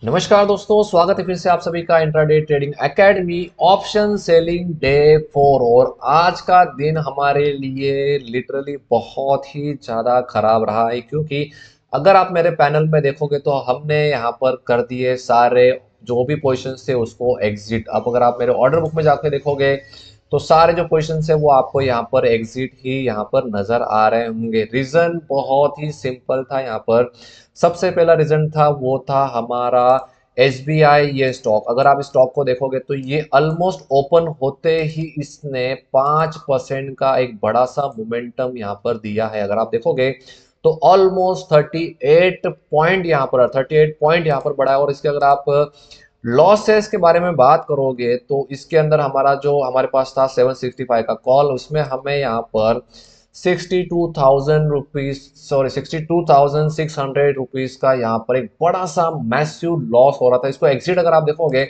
नमस्कार दोस्तों, स्वागत है फिर से आप सभी का intraday trading academy option selling day 4। और आज का दिन हमारे लिए लिटरली बहुत ही ज़्यादा खराब रहा है, क्योंकि अगर आप मेरे पैनल में देखोगे तो हमने यहाँ पर कर दिए सारे जो भी पोजीशंस थे उसको एग्जिट। अब अगर आप मेरे ऑर्डर बुक में जाके देखोगे तो सारे जो पोजीशंस है वो आपको यहाँ पर एग्जिट ही यहाँ पर नजर आ रहे होंगे। रीजन बहुत ही सिंपल था। यहाँ पर सबसे पहला रीजन था वो था हमारा एसबीआई। ये स्टॉक अगर आप स्टॉक को देखोगे तो ये ऑलमोस्ट ओपन होते ही इसने 5% का एक बड़ा सा मोमेंटम यहाँ पर दिया है। अगर आप देखोगे तो ऑलमोस्ट 38 पॉइंट यहाँ पर 38 पॉइंट यहाँ पर बढ़ा है। और इसके अगर आप लॉसेस के बारे में बात करोगे तो इसके अंदर हमारा जो हमारे पास था 765 का कॉल, उसमें हमें यहाँ पर 62,000 रुपीज, सॉरी 62,600 रुपीज का यहाँ पर एक बड़ा सा मैसिव लॉस हो रहा था। इसको एग्जिट अगर आप देखोगे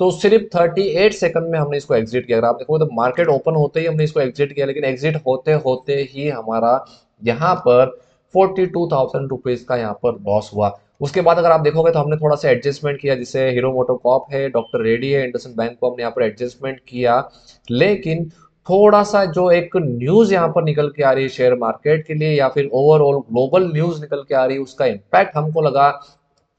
तो सिर्फ 38 सेकंड में हमने इसको एग्जिट किया। अगर आप देखोगे तो मार्केट ओपन होते ही हमने इसको एग्जिट किया, लेकिन एग्जिट होते होते ही हमारा यहाँ पर 42,000 रुपीज का यहाँ पर लॉस हुआ। उसके बाद अगर आप देखोगे तो हमने थोड़ा सा एडजस्टमेंट किया, जिसे हीरो मोटोकॉर्प है, डॉक्टर रेडी है, इंडसइंड बैंक को हमने यहाँ पर एडजस्टमेंट किया। लेकिन थोड़ा सा जो एक न्यूज यहाँ पर निकल के आ रही है शेयर मार्केट के लिए, या फिर ओवरऑल ग्लोबल न्यूज निकल के आ रही है, उसका इम्पैक्ट हमको लगा।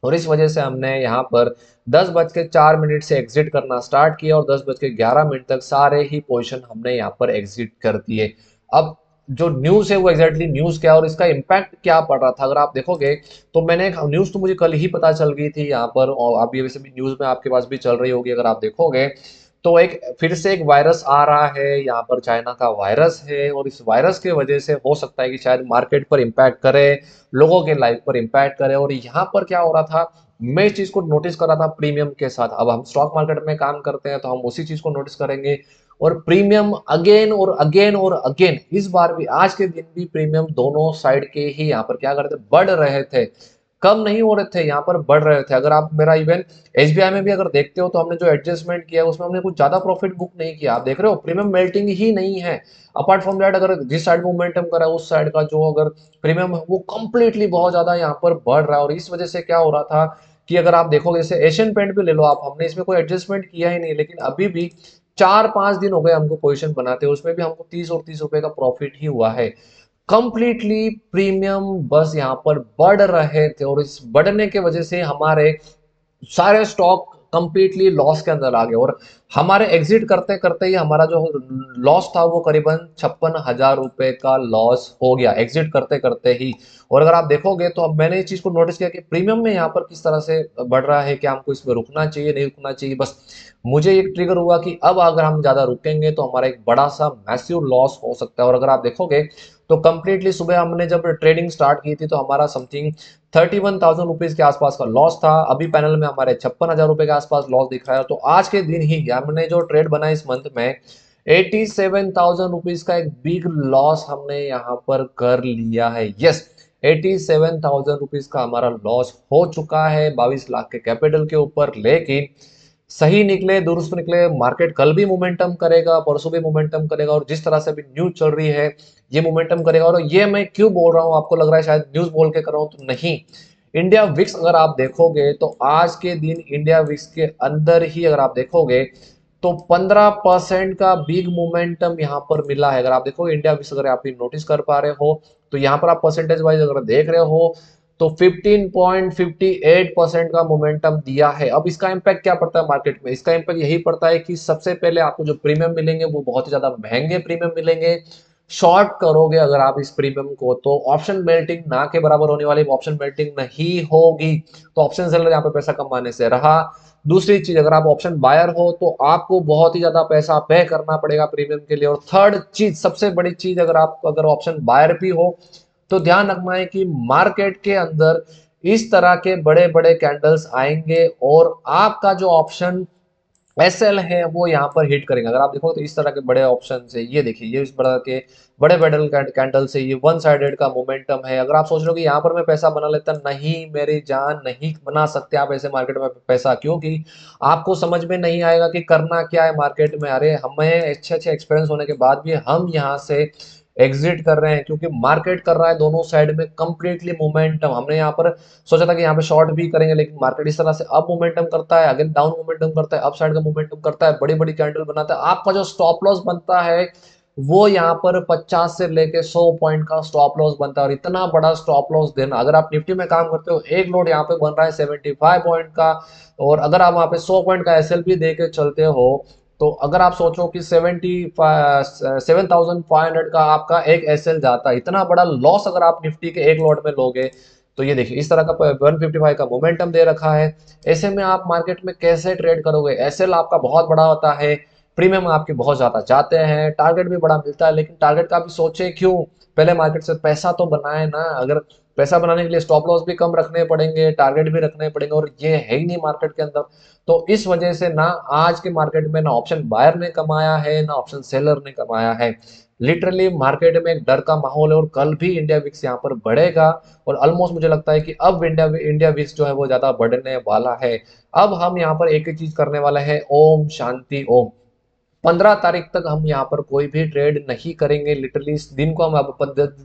और इस वजह से हमने यहाँ पर 10:04 से एग्जिट करना स्टार्ट किया और 10:11 तक सारे ही पोजीशन हमने यहाँ पर एग्जिट कर दिए। अब जो न्यूज है वो एग्जैक्टली न्यूज क्या है और इसका इम्पैक्ट क्या पड़ रहा था, अगर आप देखोगे तो मैंने एक न्यूज तो मुझे कल ही पता चल गई थी यहाँ पर, और अभी वैसे भी न्यूज में आपके पास भी चल रही होगी। अगर आप देखोगे तो एक फिर से एक वायरस आ रहा है यहाँ पर, चाइना का वायरस है, और इस वायरस के वजह से हो सकता है कि शायद मार्केट पर इम्पैक्ट करे, लोगों के लाइफ पर इम्पैक्ट करे। और यहाँ पर क्या हो रहा था, मैं इस चीज को नोटिस कर रहा था प्रीमियम के साथ। अब हम स्टॉक मार्केट में काम करते हैं तो हम उसी चीज को नोटिस करेंगे। और प्रीमियम अगेन और अगेन और अगेन, इस बार भी आज के दिन भी प्रीमियम दोनों साइड के ही यहाँ पर क्या करते, बढ़ रहे थे, कम नहीं हो रहे थे, यहाँ पर बढ़ रहे थे। अगर आप मेरा इवन एसबीआई में भी अगर देखते हो तो हमने जो एडजस्टमेंट किया है उसमें हमने कुछ ज्यादा प्रॉफिट बुक नहीं किया। आप देख रहे हो प्रीमियम मेल्टिंग ही नहीं है। अपार्ट फ्रॉम दैट, अगर जिस साइड मोमेंटम करा उस साइड का जो अगर प्रीमियम है वो कंप्लीटली बहुत ज्यादा यहाँ पर बढ़ रहा है। और इस वजह से क्या हो रहा था कि अगर आप देखोगे जैसे एशियन पेंट भी ले लो आप, हमने इसमें कोई एडजस्टमेंट किया ही नहीं, लेकिन अभी भी 4-5 दिन हो गए हमको पोजीशन बनाते हैं, उसमें भी हमको 30 और 30 रुपए का प्रॉफिट ही हुआ है। कंप्लीटली प्रीमियम बस यहाँ पर बढ़ रहे थे, और इस बढ़ने के वजह से हमारे सारे स्टॉक कंप्लीटली लॉस के अंदर आ गए। और हमारे एग्जिट करते करते ही हमारा जो लॉस था वो करीबन 56,000 रुपए का लॉस हो गया एग्जिट करते करते ही। और अगर आप देखोगे तो अब मैंने इस चीज को नोटिस किया कि प्रीमियम में यहाँ पर किस तरह से बढ़ रहा है, कि हमको इसमें रुकना चाहिए नहीं रुकना चाहिए। बस मुझे एक ट्रिगर हुआ कि अब अगर हम ज्यादा रुकेंगे तो हमारा एक बड़ा सा मैसिव लॉस हो सकता है। और अगर आप देखोगे तो कंप्लीटली सुबह हमने जब ट्रेडिंग स्टार्ट की थी तो हमारा समथिंग 31,000 रुपीज के आसपास का लॉस था। अभी पैनल में हमारे 56,000 रुपए के आसपास लॉस दिख रहा है। तो आज के दिन ही हमने जो ट्रेड बनाया इस मंथ में 87,000 रुपीज का एक बिग लॉस हमने यहाँ पर कर लिया है। यस, 87,000 रुपीज का हमारा लॉस हो चुका है 22 लाख के कैपिटल के ऊपर। लेकिन सही निकले, दुरुस्त निकले, मार्केट कल भी मोमेंटम करेगा, परसों भी मोमेंटम करेगा, और जिस तरह से अभी न्यूज चल रही है ये मोमेंटम करेगा। और ये मैं क्यों बोल रहा हूँ, आपको लग रहा है शायद न्यूज बोल के कर रहा हूँ, तो नहीं। इंडिया विक्स अगर आप देखोगे तो आज के दिन इंडिया विक्स के अंदर ही अगर आप देखोगे तो 15% का बिग मोमेंटम यहाँ पर मिला है। अगर आप देखो इंडिया विक्स, अगर आप नोटिस कर पा रहे हो तो यहाँ पर आप परसेंटेज वाइज अगर देख रहे हो तो 15.58% का मोमेंटम दिया है। अब इसका इम्पैक्ट क्या पड़ता है मार्केट में, इसका इम्पैक्ट यही पड़ता है कि सबसे पहले आपको जो प्रीमियम मिलेंगे वो बहुत ही ज्यादा महंगे प्रीमियम मिलेंगे। शॉर्ट करोगे अगर आप इस प्रीमियम को तो ऑप्शन बेल्टिंग ना के बराबर होने वाली, ऑप्शन बेल्टिंग नहीं होगी, तो ऑप्शन सेलर यहाँ पे पैसा कमाने से रहा। दूसरी चीज, अगर आप ऑप्शन बायर हो तो आपको बहुत ही ज्यादा पैसा पे करना पड़ेगा प्रीमियम के लिए। और थर्ड चीज, सबसे बड़ी चीज, अगर ऑप्शन बायर भी हो तो ध्यान रखना है कि मार्केट के अंदर इस तरह के बड़े बड़े कैंडल्स आएंगे और आपका जो ऑप्शन एसएल है वो यहाँ पर हिट करेंगे। अगर आप देखो तो इस तरह के बड़े ऑप्शन से, ये देखिए, ये इस तरह के बड़े बड़े कैंडल से ये वन साइडेड का मोमेंटम है। अगर आप सोच रहे हो कि यहाँ पर मैं पैसा बना लेता, नहीं मेरी जान, नहीं बना सकते आप ऐसे मार्केट में पैसा, क्योंकि आपको समझ में नहीं आएगा कि करना क्या है मार्केट में। अरे हमें अच्छे अच्छे एक्सपीरियंस होने के बाद भी हम यहाँ से एग्जिट कर रहे हैं, क्योंकि मार्केट कर रहा है दोनों साइड में कंप्लीटली मोमेंटम। हमने यहाँ पर सोचा था कि यहाँ पे शॉर्ट भी करेंगे, लेकिन मार्केट इस तरह से अप मोमेंटम करता है, अगेन डाउन मोमेंटम करता है, अप साइड का मोमेंटम करता है, बड़ी बड़ी कैंडल बनाता है। आपका जो स्टॉप लॉस बनता है वो यहाँ पर 50 से लेके 100 पॉइंट का स्टॉप लॉस बनता है। और इतना बड़ा स्टॉप लॉस देना, अगर आप निफ्टी में काम करते हो, एक लोड यहाँ पे बन रहा है 75 पॉइंट का, और अगर आप वहाँ पे 100 पॉइंट का एसएलपी दे के चलते हो, तो अगर आप सोचो कि 7500 का आपका एक एसएल जाता है, इतना बड़ा लॉस अगर आप निफ्टी के एक लॉट में लोगे, तो ये देखिए इस तरह का 155 का मोमेंटम दे रखा है। ऐसे में आप मार्केट में कैसे ट्रेड करोगे? एसएल आपका बहुत बड़ा होता है, प्रीमियम आपके बहुत ज्यादा जाते हैं, टारगेट भी बड़ा मिलता है, लेकिन टारगेट का भी सोचे क्यों? पहले मार्केट से पैसा तो बनाए ना। अगर पैसा बनाने के लिए स्टॉप लॉस भी कम रखने पड़ेंगे, टारगेट भी रखने पड़ेंगे, और ये है ही नहीं मार्केट के अंदर। तो इस वजह से ना आज के मार्केट में ना ऑप्शन बायर ने कमाया है, ना ऑप्शन सेलर ने कमाया है। लिटरली मार्केट में एक डर का माहौल है, और कल भी इंडिया विक्स यहाँ पर बढ़ेगा, और ऑलमोस्ट मुझे लगता है कि अब इंडिया इंडिया विक्स जो है वो ज्यादा बढ़ने वाला है। अब हम यहाँ पर एक ही चीज करने वाले हैं, ओम शांति ओम। 15 तारीख तक हम यहाँ पर कोई भी ट्रेड नहीं करेंगे। लिटरली इस दिन को हम अब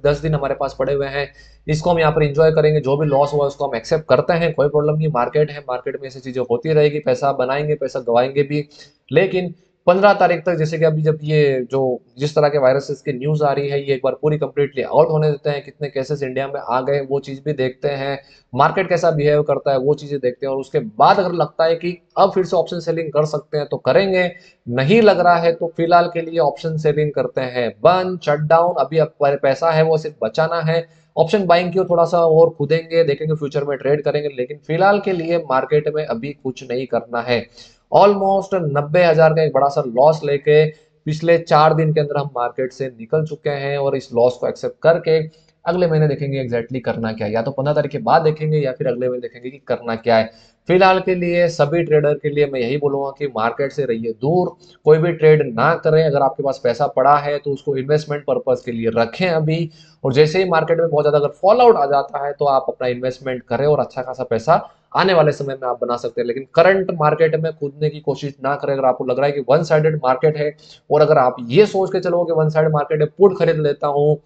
10 दिन हमारे पास पड़े हुए हैं, इसको हम यहाँ पर एंजॉय करेंगे। जो भी लॉस हुआ उसको हम एक्सेप्ट करते हैं, कोई प्रॉब्लम नहीं। मार्केट है, मार्केट में ऐसी चीजें होती रहेगी, पैसा बनाएंगे, पैसा गवाएंगे भी, लेकिन 15 तारीख तक, जैसे कि अभी जब ये जो जिस तरह के वायरसेस की न्यूज आ रही है, ये एक बार पूरी कंप्लीटली आउट होने देते हैं, कितने केसेस इंडिया में आ गए वो चीज भी देखते हैं, मार्केट कैसा बिहेव करता है वो चीजें देखते हैं, और उसके बाद अगर लगता है कि अब फिर से ऑप्शन सेलिंग कर सकते हैं तो करेंगे, नहीं लग रहा है तो फिलहाल के लिए ऑप्शन सेलिंग करते हैं बंद, शट डाउन। अभी अब पैसा है वो सिर्फ बचाना है, ऑप्शन बाइंग की थोड़ा सा और खुदेंगे, देखेंगे फ्यूचर में ट्रेड करेंगे, लेकिन फिलहाल के लिए मार्केट में अभी कुछ नहीं करना है। ऑलमोस्ट 90,000 का एक बड़ा सा लॉस लेके पिछले 4 दिन के अंदर हम मार्केट से निकल चुके हैं, और इस लॉस को एक्सेप्ट करके अगले महीने देखेंगे एग्जैक्टली करना क्या है, या तो 15 तारीख के बाद देखेंगे या फिर अगले महीने देखेंगे कि करना क्या है। फिलहाल के लिए सभी ट्रेडर के लिए मैं यही बोलूंगा कि मार्केट से रहिए दूर, कोई भी ट्रेड ना करें। अगर आपके पास पैसा पड़ा है तो उसको इन्वेस्टमेंट पर्पज के लिए रखें अभी, और जैसे ही मार्केट में बहुत ज्यादा अगर फॉल आउट आ जाता है तो आप अपना इन्वेस्टमेंट करें, और अच्छा खासा पैसा आने वाले समय में आप बना सकते हैं। लेकिन करंट मार्केट में कूदने की कोशिश ना करें। अगर आपको लग रहा है कि वन साइडेड मार्केट है, और अगर आप ये सोच के चलोगे वन साइड मार्केट है, पुट खरीद लेता हूँ,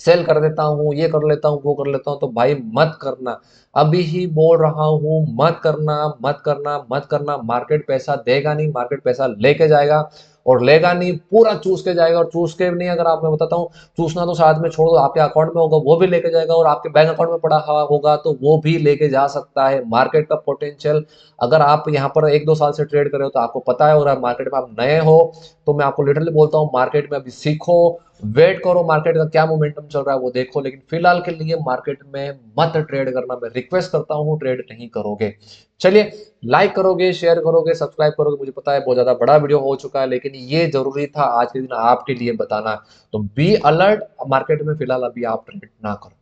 सेल कर देता हूँ, ये कर लेता हूँ, वो कर लेता हूँ, तो भाई मत करना। अभी ही बोल रहा हूँ, मत करना, मत करना, मत करना। मार्केट पैसा देगा नहीं, मार्केट पैसा लेके जाएगा, और लेगा नहीं, पूरा चूस के जाएगा। और चूस के नहीं, अगर आप मैं बताता हूँ, चूसना तो साथ में छोड़ दो, आपके अकाउंट में होगा वो भी लेके जाएगा, और आपके बैंक अकाउंट में पड़ा हुआ होगा तो वो भी लेके जा सकता है। मार्केट का पोटेंशियल, अगर आप यहाँ पर 1-2 साल से ट्रेड कर रहे हो तो आपको पता है, और मार्केट में आप नए हो तो मैं आपको लिटरली बोलता हूँ, मार्केट में अभी सीखो, वेट करो, मार्केट का क्या मोमेंटम चल रहा है वो देखो, लेकिन फिलहाल के लिए मार्केट में मत ट्रेड करना। मैं रिक्वेस्ट करता हूँ, ट्रेड नहीं करोगे। चलिए, लाइक करोगे, शेयर करोगे, सब्सक्राइब करोगे, मुझे पता है बहुत ज्यादा बड़ा वीडियो हो चुका है, लेकिन ये जरूरी था आज के दिन आपके लिए बताना। तो बी अलर्ट, मार्केट में फिलहाल अभी आप ट्रेड ना करो।